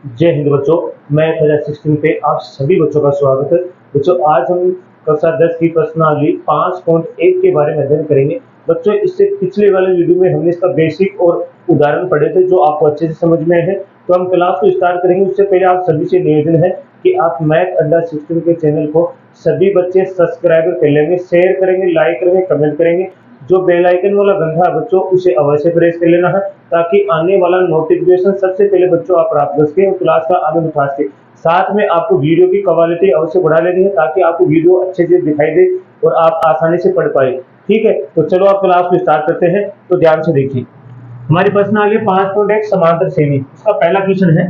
जय हिंद बच्चों। मैं कक्षा 16 पे आप सभी बच्चों का स्वागत है। बच्चों आज हम कक्षा 10 की प्रश्नावली 5.1 के बारे में अध्ययन करेंगे। बच्चों इससे पिछले वाले वीडियो में हमने इसका बेसिक और उदाहरण पढ़े थे जो आपको अच्छे से समझ में है। तो हम क्लास को स्टार्ट करेंगे उससे पहले आप सभी से निवेदन है कि आप मैथ अड्डा 16 के चैनल को सभी बच्चे सब्सक्राइब कर लेंगे, शेयर करेंगे, लाइक करेंगे, कमेंट करेंगे। जो बेल आइकन वाला घंटा है बच्चों उसे अवश्य प्रेस कर लेना है ताकि आने वाला नोटिफिकेशन सबसे पहले बच्चों आप प्राप्त कर सके और क्लास का आनंद उठा सके। साथ में आपको वीडियो की क्वालिटी अवश्य बढ़ा लेनी है ताकि आपको वीडियो अच्छे से दिखाई दे और आप आसानी से पढ़ पाए। ठीक है, तो चलो आप क्लास को स्टार्ट करते हैं। तो ध्यान से देखिए, हमारी प्रश्न आ गया 5.1 समांतर श्रेणी। इसका पहला क्वेश्चन है,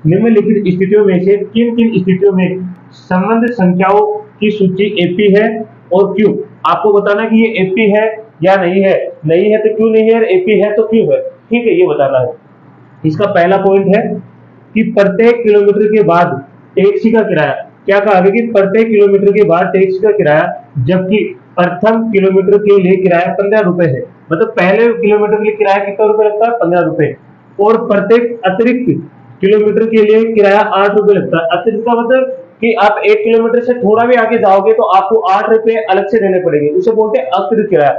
निम्नलिखित स्थितियों में से किन किन स्थितियों में संबंध संख्याओं की सूची एपी है और क्यों। आपको बताना कि ये एपी है या नहीं है। नहीं है तो क्यों नहीं है, एपी है तो क्यों है। ठीक है, ये बताना है। इसका पहला पॉइंट है कि प्रत्येक किलोमीटर के बाद टैक्सी का किराया, क्या कहा गया कि प्रत्येक किलोमीटर के बाद टैक्सी का किराया, जबकि प्रथम किलोमीटर के लिए किराया 15 रुपए है। मतलब पहले किलोमीटर के लिए किराया कितना रुपए लगता है, 15 रुपए। और प्रत्येक अतिरिक्त किलोमीटर के लिए किराया 8 रुपए लगता है। अतिरिक्त का मतलब कि आप 1 किलोमीटर से थोड़ा भी आगे जाओगे तो आपको 8 रुपए अलग से देने पड़ेंगे, उसे बोलते हैं अतिरिक्त किराया।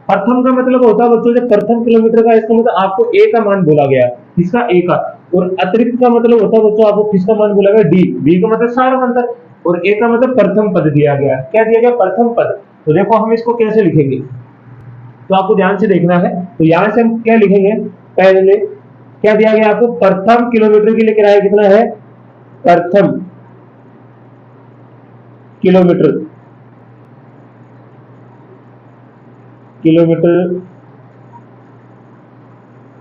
प्रथम का मतलब होता है बच्चों, जब प्रथम किलोमीटर का, इसका मतलब आपको ए का मान बोला गया, इसका ए का। और अतिरिक्त का मतलब होता है बच्चों आपको किसका मान बोला गया, डी। बी का मतलब सारवंतर और ए का मतलब प्रथम पद दिया गया। क्या दिया गया, प्रथम पद। तो देखो हम इसको कैसे लिखेंगे, तो आपको ध्यान से देखना है। तो यहां से हम क्या लिखेंगे, पहले क्या दिया गया आपको, प्रथम किलोमीटर के लिए किराया कितना है, प्रथम किलोमीटर किलोमीटर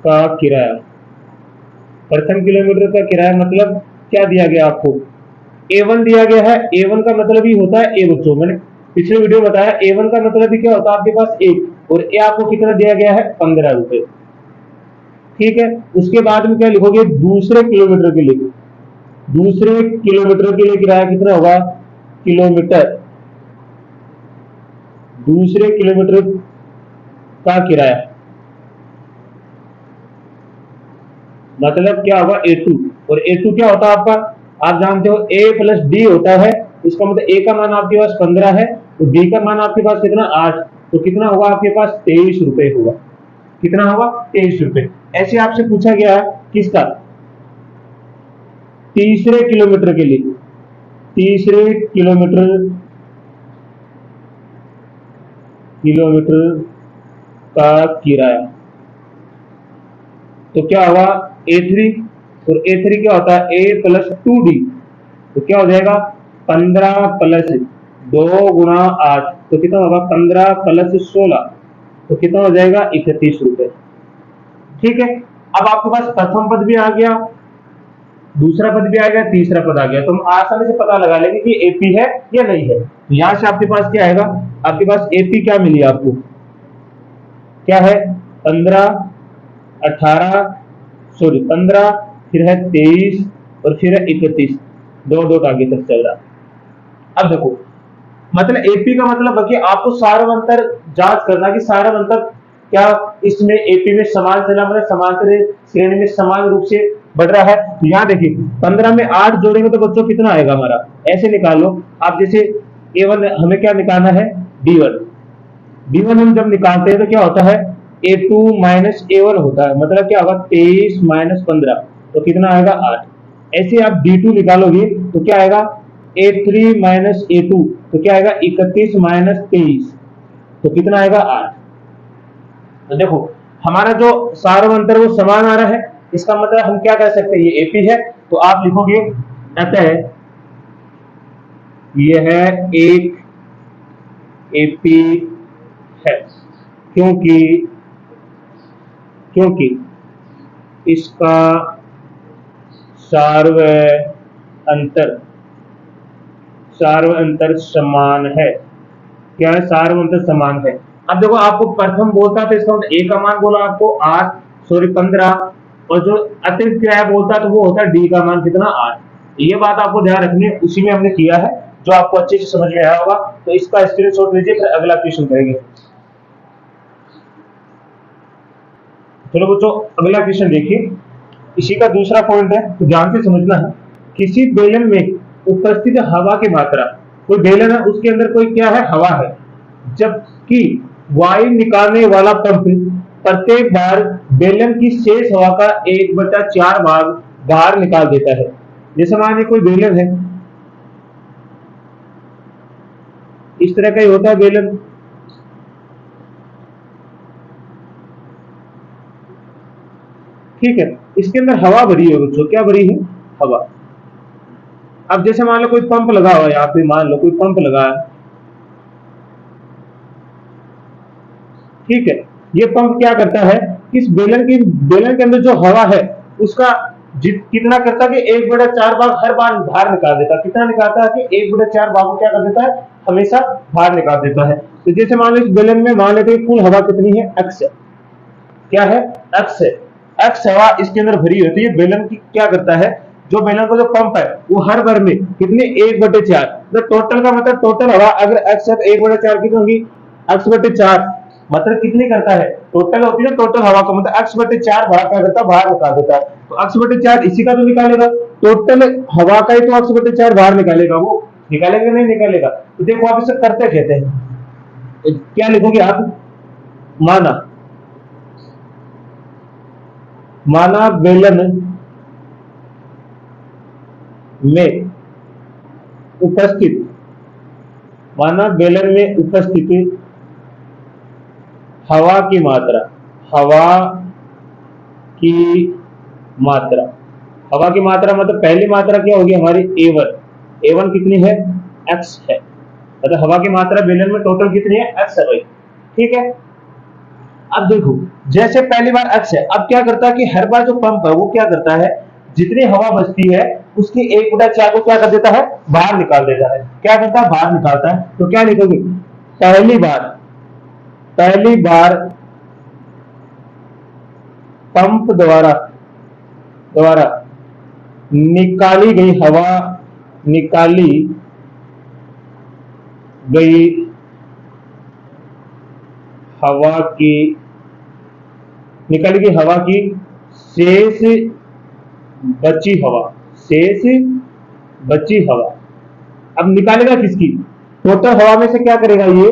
का किराया, प्रथम किलोमीटर का किराया मतलब क्या दिया गया आपको, A1 दिया गया है। A1 का मतलब ही होता है ए बच्चों, मैंने पिछले वीडियो में बताया A1 का मतलब ही क्या होता है आपके पास एक, और ए आपको कितना दिया गया है, 15 रुपए। ठीक है, उसके बाद में क्या लिखोगे, दूसरे किलोमीटर के लिए, दूसरे किलोमीटर के लिए किराया कितना होगा, किलोमीटर, दूसरे किलोमीटर का किराया मतलब क्या होगा, A2। और A2 क्या होता है आपका, आप जानते हो A प्लस डी होता है। इसका मतलब A का मान आपके पास 15 है तो B का मान आपके पास कितना, 8। तो कितना होगा आपके पास, 23 रुपए होगा। कितना होगा, 23 रुपए। ऐसे आपसे पूछा गया है किसका, तीसरे किलोमीटर के लिए, तीसरे किलोमीटर किलोमीटर का किराया। तो क्या होगा, A3। और A3 क्या होता है, A प्लस 2D। तो क्या हो जाएगा, 15 प्लस 2 गुणा 8, तो कितना होगा, 15 प्लस 16, तो कितना हो जाएगा, 31 रुपए। ठीक है, अब आपके पास प्रथम पद भी आ गया, दूसरा पद भी आ गया, तीसरा पद आ गया। तो हम आसानी से पता लगा लेंगे कि एपी है या नहीं है। तो यहां से आपके पास क्या आएगा, आपके पास एपी क्या मिली आपको, क्या है, 15, 18, सॉरी 15, फिर है 23 और फिर है 31, दो दो आगे तक चल रहा। अब देखो, मतलब एपी का मतलब है कि आपको सारवंतर जांच करना कि सारवंतर क्या इसमें एपी में समान चला, मतलब समांतर श्रेणी में समान रूप से बढ़ रहा है। तो यहाँ देखिए 15 में 8 जोड़ेंगे तो बच्चों कितना आएगा हमारा, ऐसे निकाल लो आप। जैसे A1 हमें क्या निकालना है, D1। D1 हम जब निकालते हैं तो क्या होता है, A2 माइनस A1 होता है। मतलब क्या होगा, 23 माइनस 15, तो कितना आएगा, 8। ऐसे आप D2 निकालोगे तो क्या आएगा, A3 माइनस A2, तो क्या आएगा, 31 माइनस 23, तो कितना आएगा, 8। तो देखो हमारा जो सारवंतर वो समान आ रहा है, इसका मतलब हम क्या कर सकते हैं, ये एपी है। तो आप लिखोगे अतः यह एक एपी है, क्योंकि क्योंकि इसका सार्वअंतर समान है। क्या है, सार्वअंतर समान है। अब देखो आपको प्रथम बोलता है तो इसका मतलब ए का मान बोला आपको 8, सॉरी 15, और जो अतिरिक्त किराया बोलता है तो वो होता है डी का मान कितना, 8। ये बात आपको ध्यान रखनी है, उसी में हमने किया है जो आपको अच्छे से समझ में आया होगा। तो इसका स्क्रीनशॉट लीजिए, फिर अगला क्वेश्चन करेंगे। चलो बच्चों अगला क्वेश्चन देखिए, इसी का दूसरा पॉइंट है, तो ध्यान से समझना है। किसी बेलन में उपस्थित हवा की मात्रा, कोई बेलन है उसके अंदर कोई क्या है, हवा है, जबकि वायु निकालने वाला पंप प्रत्येक बार बेलन की शेष हवा का 1/4 भाग बाहर निकाल देता है। जैसे मान लीजिए कोई बेलन है, इस तरह का ही होता है बेलन, ठीक है, इसके अंदर हवा भरी है बच्चों, क्या भरी है, हवा। अब जैसे मान लो कोई पंप लगा हुआ है, यहाँ पे मान लो कोई पंप लगा है, ठीक है, ये पंप क्या करता है, इस बेलन के अंदर जो हवा है उसका कितना करता है कि 1/4 भाग हर बार बाहर निकाल देता है। कितना निकालता है कि 1/4 भाग को क्या कर देता है, हमेशा बाहर निकाल देता है। तो जैसे मान लो इस बेलन में मान लेते हैं कुल हवा कितनी है, x है, क्या है, x है, x हवा इसके अंदर भरी होती है। बेलन की क्या करता है, जो बेलन का जो पंप है वो हर बार में कितनी 1/4, तो टोटल का मतलब टोटल हवा अगर x है तो 1/4 कितनी होगी, x/4, मतलब कितनी करता है, टोटल होती है टोटल हवा का मतलब x/4 भाग क्या करता है, बाहर निकाल देता है। तो x/4 इसी का तो निकालेगा, टोटल हवा का ही तो x/4 बाहर निकालेगा, वो निकालेगा नहीं निकालेगा। तो देखो आप इसे करते कहते हैं, क्या लिखोगे आप, माना बेलन में उपस्थित, माना बेलन में उपस्थित हवा की मात्रा, हवा की मात्रा, हवा की मात्रा मतलब पहली मात्रा क्या होगी हमारी, A1, A1 कितनी है, x है, मतलब हवा की मात्रा बेलन में टोटल कितनी है, x है भाई, ठीक है। अब देखो जैसे पहली बार x है, अब क्या करता है कि हर बार जो पंप है वो क्या करता है, जितनी हवा बचती है उसकी 1/4 को क्या कर देता है, बाहर निकाल देता है। क्या करता है, बाहर निकालता है। तो क्या लिखोगे, पहली बार पंप द्वारा निकाली गई हवा की शेष बची हवा, अब निकालेगा किसकी, टोटल हवा में से क्या करेगा ये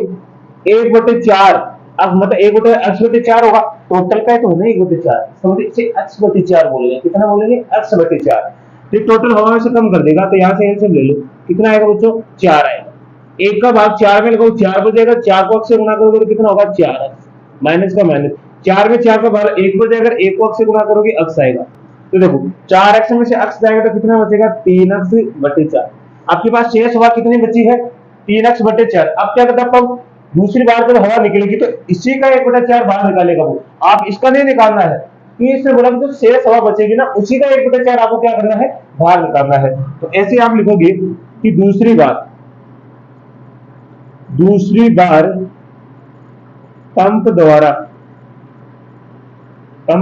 1/4, अब मतलब 1/x/4 होगा, टोटल का तो है ना 1/4, समझिए इसे x/4 बोलेंगे, कितना बोलेंगे, x/4। तो टोटल हवा में से कम कर देगा, तो यहाँ से एलसीएम ले लो, कितना आएगा बच्चों, 4 आएगा। 1 का भाग 4 में लगाओ, 4 बचेगा, 4 को x से गुणा करोगे तो कितना होगा, 4x, माइनस का माइनस, 4 में 4 का भाग 1 बचेगा, 1 को x से गुणा करोगे x आएगा। तो देखो 4x में से x जाएगा तो कितना बचेगा, 3x/4। आपके पास शेष हवा कितनी बची है, 3x/4। अब क्या करता है पंप, दूसरी बार जब हवा निकलेगी तो इसी का 1/4 बाहर निकालेगा वो, आप इसका नहीं निकालना है, तो इससे बोला कि जो शेष हवा बचेगी ना उसी का 1/4 आपको क्या करना है, बाहर निकालना है। तो ऐसे आप लिखोगे कि दूसरी बार पंप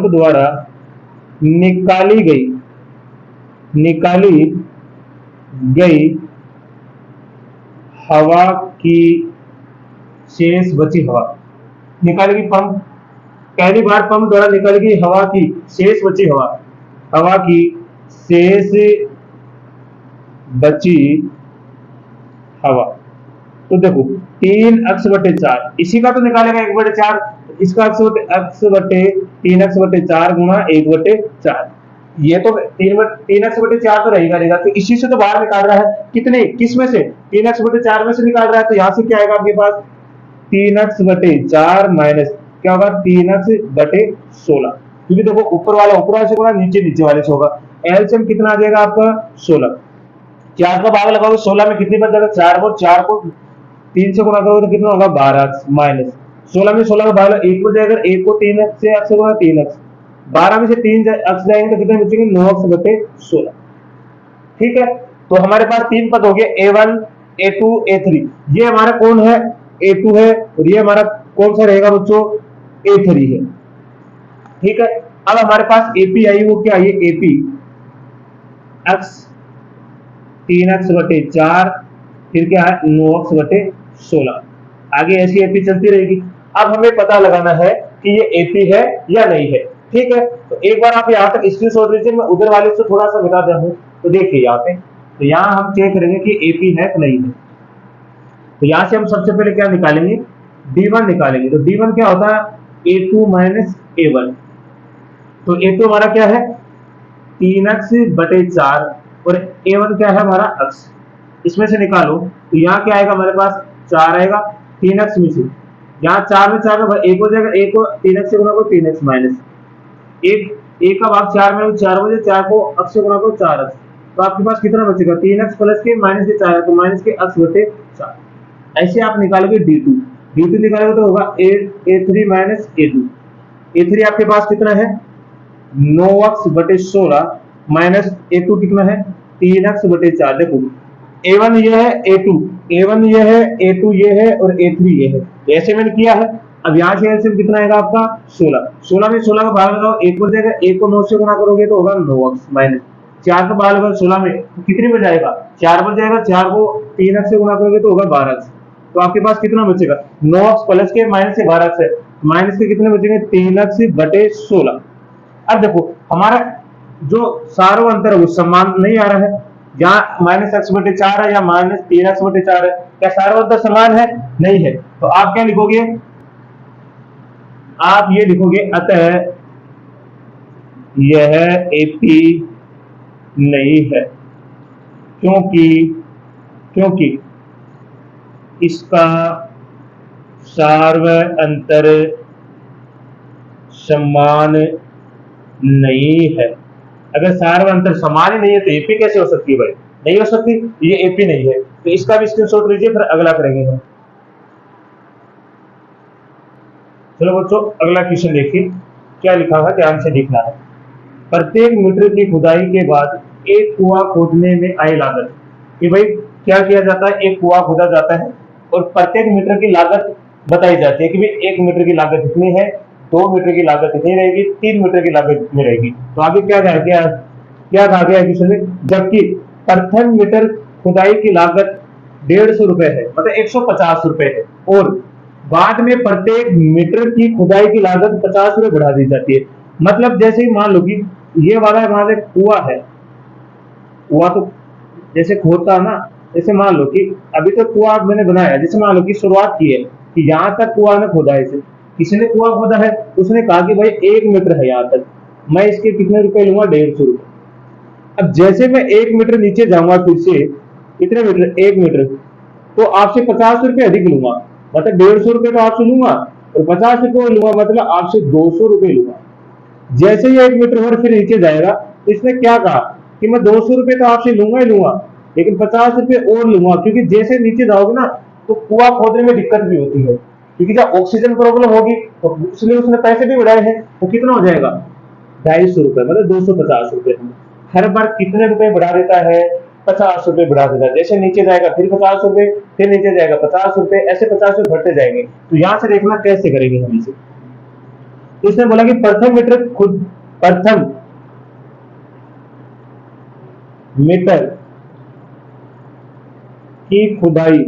द्वारा निकाली गई हवा की शेष बची हवा, निकाली गई पंप, पहली बार पंप द्वारा निकाली गई हवा की शेष बची हवा की शेष बची हवा, तो देखो 3x/4, इसी का तो निकालेगा 1/4, इसका x/3x/4 गुणा 1/4, ये तो 3x/4 तो रहेगा, तो इसी से तो बाहर निकाल रहा है, कितने, किस में से, 3x/4 में से निकाल रहा है। तो यहाँ से क्या आएगा आपके पास, 3x/4 माइनस क्या होगा, 3x/16, क्योंकि देखो ऊपर वाला से गुणा, नीचे वाले से होगा। एलसीएम कितना आ जाएगा आपका 16, 4 का भाग लगाओगे 16 में कितनी बच जाएगा, 4 को 3 से गुणा करोगे तो कितना होगा, 12x, माइनस 16 में 16 का भाग 1 बच जाएगा, 1 को 3x से गुणा 3x, 12 में से 3x जाएंगे तो कितने बचेंगे, 9x/16, ठीक है। तो हमारे पास 3 पद हो गए, A1, A2, A3, ये हमारा कौन है, A2 है, और ये हमारा कौन सा रहेगा बच्चों, A3 है, ठीक है। अब हमारे पास AP आई, वो क्या आई, AP x 3x/4, फिर क्या है 9x/16, आगे ऐसी AP चलती रहेगी। अब हमें पता लगाना है कि ये AP है या नहीं है। ठीक है, तो एक बार आप यहाँ तक स्क्रीनशॉट लीजिए, मैं उधर वाले से थोड़ा सा मिटा दिया हूँ। तो देखिए यहाँ पे, तो यहाँ हम चेक करेंगे कि एपी है कि नहीं है। तो यहाँ से हम सबसे पहले क्या निकालेंगे, D1 निकालेंगे। तो D1 क्या होता है, A2 माइनस A1। तो A2 हमारा क्या है 3x/4 और A1 क्या है हमारा x। इसमें से निकालो तो यहाँ क्या आएगा हमारे पास 4 आएगा, 3x में से यहाँ 4 में 4 में एक हो जाएगा, एक को 3x से गुणा करो 3x माइनस एक का भाग 4 में 4 बजे 4 को x से गुणा करो 4x। तो आपके पास कितना बचेगा 3x प्लस के माइनस के 4 है, तो माइनस के x बटे 4। ऐसे आप निकालोगे D2 निकालोगे तो होगा A3 माइनस A2 आपके पास कितना है 9x/16 माइनस A2 कितना है 3x/4। देखो A1 ये है, A1 ये है, A2 ये है और A3 ये है, ऐसे मैंने किया है। अब यहाँ से एलसीएम कितना आएगा आपका 16 में 16 का भाग लगाओ, एक बच जाएगा, एक को 9 से गुणा करोगे तो होगा 9x माइनस 4 का भाग लगाओ 16 में तो कितनी बच जाएगा 4 बच जाएगा, 4 को 3x से गुणा करोगे तो होगा 12x। तो आपके पास कितना बचेगा 9x प्लस के माइनस से 12x है, माइनस के कितने बचेंगे 3x/16। अब देखो हमारा जो सारो अंतर है वो समान नहीं आ रहा है, यहाँ -x/4 है या -3x/4 है, क्या सारो अंतर समान है, नहीं है। तो आप क्या लिखोगे, आप ये लिखोगे अतः यह एपी नहीं है, क्योंकि इसका सार्व अंतर समान नहीं है। अगर सार्व अंतर समान ही नहीं है तो एपी कैसे हो सकती है भाई, नहीं हो सकती, ये एपी नहीं है। तो इसका भी स्क्रीनशॉट लीजिए, फिर अगला करेंगे हम। चलो बच्चों अगला क्वेश्चन देखिए क्या लिखा हुआ, ध्यान से देखना है। प्रत्येक मीटर की खुदाई के बाद एक कुआं खोदने में आई लागत, कि भाई क्या किया जाता है, एक कुआं खोदा जाता है और प्रत्येक मीटर की लागत बताई जाती है कि भाई 1 मीटर की लागत इतनी है, 2 मीटर की लागत इतनी रहेगी, 3 मीटर की लागत इतनी रहेगी। तो आगे क्या कहा गया क्वेश्चन में, जबकि प्रथम मीटर खुदाई की लागत 150 रुपए है, मतलब 150 रुपए है, और बाद में प्रत्येक मीटर की खुदाई की लागत 50 रुपए बढ़ा दी जाती है। मतलब जैसे ही मान लो कि ये वाला हमारे कुआं है, कुआं तो जैसे खोदता ना, जैसे मान लो कि अभी तो कुआं मैंने बनाया, जैसे मान लो कि शुरुआत की है कि यहाँ तक कुआं ने खोदा है, किसी ने कुआं खोदा है, उसने कहा कि भाई 1 मीटर है यहाँ तक, मैं इसके कितने रुपए लूंगा 150 रुपए। अब जैसे मैं 1 मीटर नीचे जाऊंगा, फिर से कितने मीटर 1 मीटर, तो आपसे 50 रुपए अधिक लूंगा, मतलब 150 रुपए तो आपसे लूंगा और 50 रुपए लूंगा, मतलब आपसे 200 रुपए लूंगा। जैसे ही 1 मीटर और फिर नीचे जाएगा, इसने क्या कहा कि मैं 200 रुपए तो आपसे लूंगा ही लूंगा, लेकिन 50 रुपए और लूंगा, क्योंकि जैसे नीचे जाओगे ना तो कुआं खोदने में दिक्कत भी होती है, क्योंकि जब ऑक्सीजन प्रॉब्लम होगी तो इसलिए उसने पैसे भी बढ़ाए हैं। तो कितना हो जाएगा 250 रुपए, मतलब 250 रुपए। हर बार कितने रुपए बढ़ा देता है 50 रुपए बढ़ा देता है, जैसे नीचे जाएगा फिर 50 रुपए, फिर नीचे जाएगा 50 रुपए, ऐसे 50 रुपए बढ़ते जाएंगे। तो यहां से देखना कैसे करेंगे हम इसे। तो इसने बोला कि प्रथम मीटर की खुदाई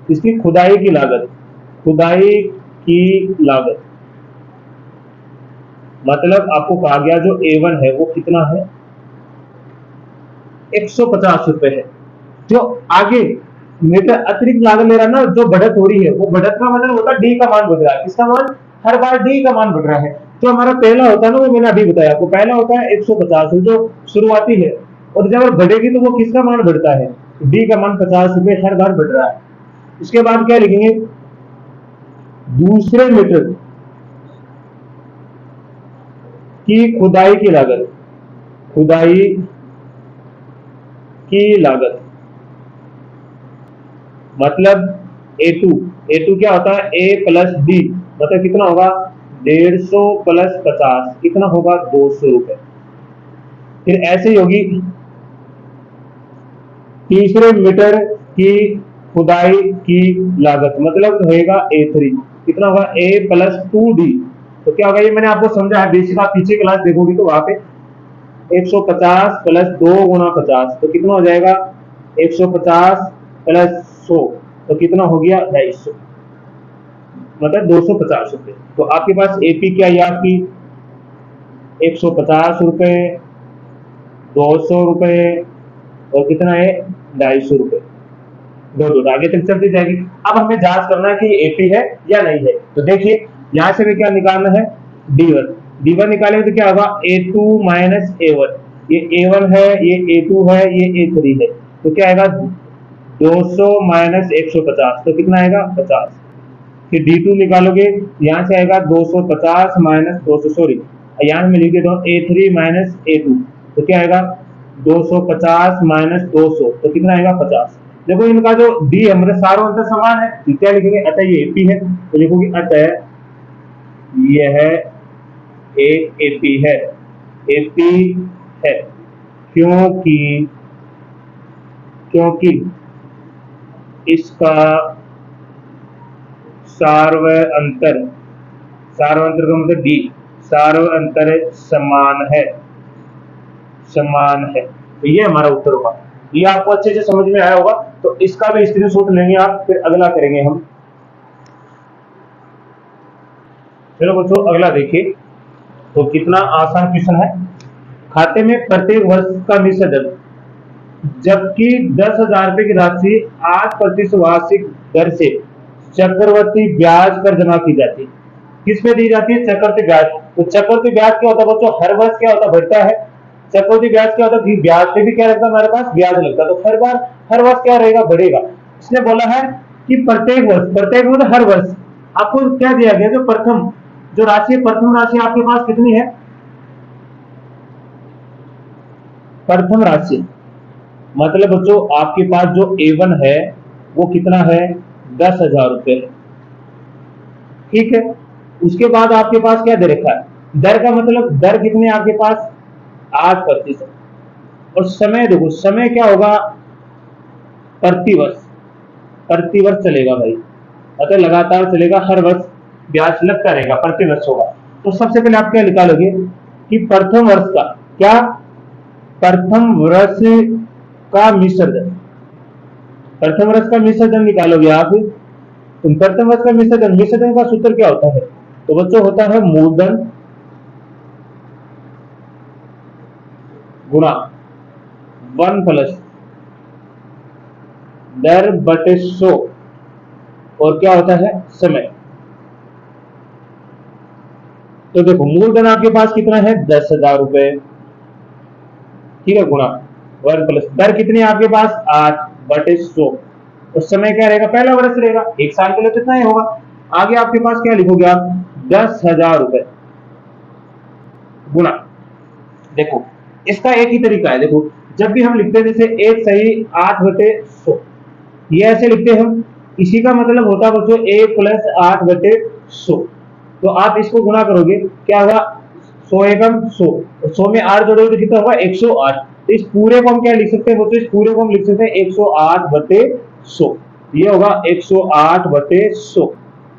इसकी खुदाई की लागत मतलब आपको कहा गया जो A1 है वो कितना है 150 रुपए है। जो आगे मीटर अतिरिक्त लागत ले रहा है ना, जो बढ़त हो रही है, वो बढ़त का मतलब होता है डी का मान बढ़ रहा है। किसका मान, हर बार डी का मान बढ़ रहा है। जो हमारा पहला होता है ना, वो मैंने अभी बताया आपको, पहला होता है 150 जो शुरुआती है, और जब बढ़ेगी तो वो किसका मान बढ़ता है, डी का मान 50 रुपए हर बार बढ़ रहा है। इसके बाद क्या लिखेंगे, दूसरे मीटर की खुदाई की लागत मतलब A2 क्या होता है A प्लस डी, मतलब कितना होगा 150 प्लस 50 कितना होगा 200 रुपए। फिर ऐसे ही होगी तीसरे मीटर की खुदाई की लागत, मतलब रहेगा A3 कितना होगा A प्लस 2D। तो क्या होगा, ये मैंने आपको समझा है, बेसिक आप पीछे क्लास देखोगे तो वहां पे 150 प्लस 2 गुणा 50 तो कितना हो जाएगा 150 प्लस 100 तो कितना हो गया 250। मतलब 250 रुपये। तो आपके पास एपी क्या है आपकी 150 रुपये, 200 रुपये और कितना है 250 रुपये। दो दो आगे तक चलती जाएगी। अब हमें जांच करना है कि ये एपी है या नहीं है। तो देखिए यहां से भी क्या निकालना है D1। D1 निकालेंगे तो क्या होगा A2 माइनस A1। ये A1 है, ये A2 है, ये A3 है। तो क्या आएगा 200 माइनस 150 तो कितना आएगा 50। फिर D2 निकालोगे, यहाँ से आएगा 250 माइनस 200, सॉरी यहाँ में लिखे तो A3 माइनस A2 तो क्या आएगा 250 माइनस 200 तो कितना आएगा 50। देखो इनका जो डी है मतलब सारों अंतर समान है, तो क्या लिखेंगे अतः ये एपी है। तो लिखोगे अतः यह एक एपी है, एपी है क्योंकि क्योंकि इसका सार्वअंतर, सार्वअंतर का मतलब डी, सार्वअंतर समान है, समान है। तो ये हमारा उत्तर होगा। ये आपको अच्छे से समझ में आया होगा। तो इसका भी स्क्रीनशॉट लेंगे आप, फिर अगला करेंगे हम। चलो बच्चों अगला देखिए, तो कितना आसान क्वेश्चन है। खाते में प्रत्येक वर्ष का निश्चित दर, जबकि 10,000 रुपए की राशि 8% वार्षिक दर से चक्रवर्ती ब्याज पर जमा की जाती है। किस पे दी जाती है चक्रवर्ती ब्याज। तो चक्रवर्ती ब्याज क्या होता है बच्चों, हर वर्ष क्या होता है बढ़ता है। चक्रवर्ती ब्याज क्या होता है, ब्याज पे भी क्या लगता है हमारे पास ब्याज लगता है, तो हर वर्ष क्या रहेगा बढ़ेगा। इसने बोला है कि प्रत्येक वर्ष, प्रत्येक मतलब हर वर्ष आपको क्या दिया गया, जो प्रथम जो राशि है, प्रथम राशि आपके पास कितनी है, प्रथम राशि मतलब बच्चों आपके पास जो A1 है वो कितना है 10,000 रुपए है, ठीक है। उसके बाद आपके पास क्या दे रखा है, दर का मतलब दर कितने आपके पास 8%। और समय देखो, समय क्या होगा प्रतिवर्ष, प्रतिवर्ष चलेगा भाई, मतलब लगातार चलेगा, हर वर्ष ब्याज लगता रहेगा, प्रतिवर्ष होगा। तो सबसे पहले आप क्या निकालोगे कि प्रथम वर्ष का क्या, प्रथम वर्ष का मिश्र दर, प्रथम वर्ष का मिश्र दर निकालोगे आप। तो प्रथम वर्ष का मिश्र दर, मिश्र दर का सूत्र क्या होता है, तो बच्चों होता है मूलधन गुणा 1 प्लस दर बटे 100 और क्या होता है समय। तो देखो मूलधन आपके पास कितना है 10,000 रुपए, ठीक है, गुणा 1 प्लस दर कितनी है आपके पास 8 बटे 100। तो समय क्या रहेगा, पहला वर्ष रहेगा, एक साल के लिए कितना ही होगा। आगे आपके पास क्या लिखोगे आप 10,000 रुपए गुणा, देखो इसका एक ही तरीका है। देखो जब भी हम लिखते हैं जैसे एक सही 8 बटे 100, ये ऐसे लिखते हैं हम, इसी का मतलब होता है बच्चों 1 प्लस 8 बटे 100। तो आप इसको गुणा करोगे क्या होगा 100 एकम 100, 100 में 8 जोड़ोगे तो कितना होगा 108। तो इस पूरे को हम क्या लिख सकते हैं बच्चों, इस पूरे को हम लिख सकते हैं 108 बटे 100, ये होगा 108 बटे 100।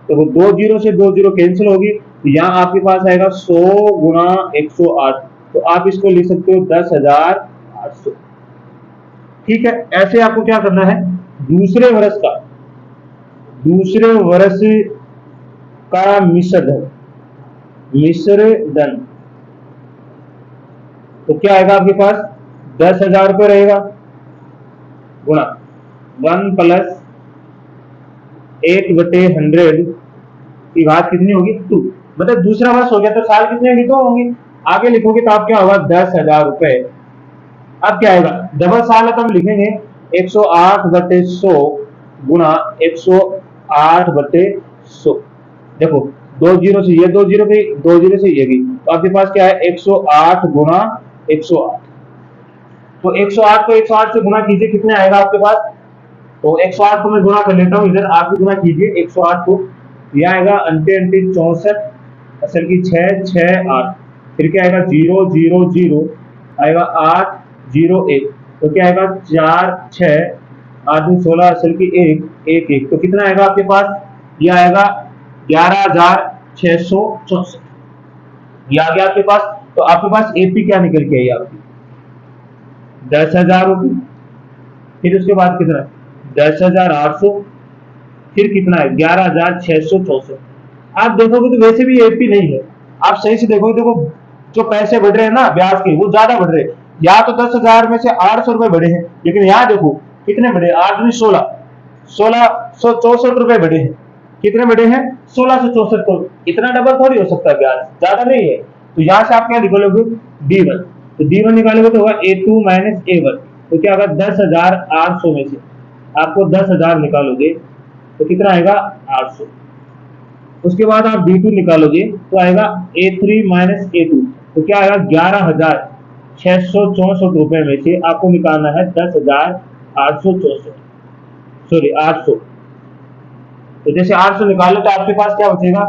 तो वो 2 जीरो से 2 जीरो कैंसिल होगी, तो यहाँ आपके पास आएगा 100 गुणा 108। तो आप इसको लिख सकते हो 10,800, ठीक है। ऐसे आपको क्या करना है, दूसरे वर्ष का, दूसरे वर्ष का मिश्र धन, मिश्र धन तो क्या आएगा आपके पास 10,000 रुपये रहेगा गुणा 1 प्लस 8 बटे 100 की बात कितनी होगी 2, मतलब दूसरा वर्ष हो गया तो साल कितने होंगे 2 होंगे। आगे लिखोगे तो आप क्या होगा 10,000 रुपए। अब क्या आएगा डबल साल है तो हम लिखेंगे 108 बटे 100 गुणा 108 बटे 100। देखो 2 जीरो से ये 2 जीरो गई, 2 जीरो से ये गई, तो आपके पास क्या है 108 गुणा 108। तो 108 को 108 से गुणा कीजिए, कितने आएगा आपके पास, तो 108 को मैं गुणा कर लेता हूँ, इधर आप भी गुणा कीजिए 108 को, यह आएगा अंटे अंटे 64, असल की 6 6 8, फिर क्या आएगा 0 0 0 आएगा 8 0 1, तो क्या आएगा 4 6 8 16 असल की 1 1 1, तो कितना आएगा आपके पास, यह आएगा 11,664, ये आ गया आपके पास। तो आपके पास एपी क्या निकल के आई आपकी 10,000 रुपये, फिर उसके बाद कितना 10,800, फिर कितना है 11,664, आप देखोगे तो वैसे भी एपी नहीं है। आप सही से देखोगे, देखो जो पैसे बढ़ रहे हैं ना ब्याज के, वो ज्यादा बढ़ रहे हैं। यहाँ तो 10,000 में से 800 रुपए बढ़े हैं, लेकिन यहाँ देखो कितने बढ़े, 8 दूनी 16, 1664 रुपए बढ़े हैं। कितने बढ़े हैं? 1664 को। इतना डबल थोड़ी हो सकता है ब्याज, ज्यादा नहीं है। तो यहाँ से आप क्या निकालोगे? D1। तो D1 निकालोगे तो होगा A2 माइनस A1। तो क्या होगा? 10,800 में से आपको 10,000 निकालोगे तो कितना आएगा? 800। उसके बाद आप D2 निकालोगे तो आएगा A3 माइनस A2। तो क्या आएगा? 11,664 रुपए में से आपको निकालना है 10,864, सॉरी 800। तो जैसे 800 निकालो तो आपके पास क्या बचेगा?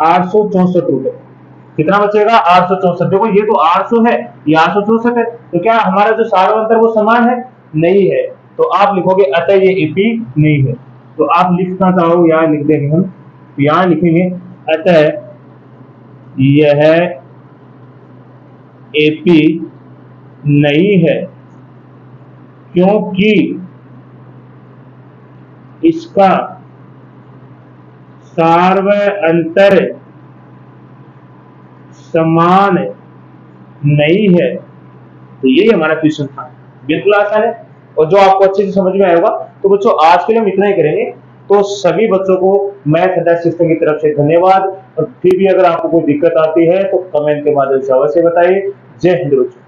864 रुपए। कितना बचेगा? 864। देखो ये तो 800 है, ये 864 है। तो क्या हमारा जो सारा अंतर वो समान है? नहीं है। तो आप लिखोगे अतः ये एपी नहीं है। तो आप लिखना चाहो यहाँ लिख देंगे हम, यहाँ लिखेंगे अतः यह एपी नहीं है क्योंकि इसका सार्वअंतर समान नहीं है। तो यही हमारा क्वेश्चन था, बिल्कुल आसान है और जो आपको अच्छे से समझ में आएगा। तो बच्चों आज के लिए हम इतना ही करेंगे। तो सभी बच्चों को मैथ अध्ययन सिस्टम की तरफ से धन्यवाद। और फिर भी अगर आपको कोई दिक्कत आती है तो कमेंट के माध्यम से अवश्य बताइए। जय हिंद बच्चों।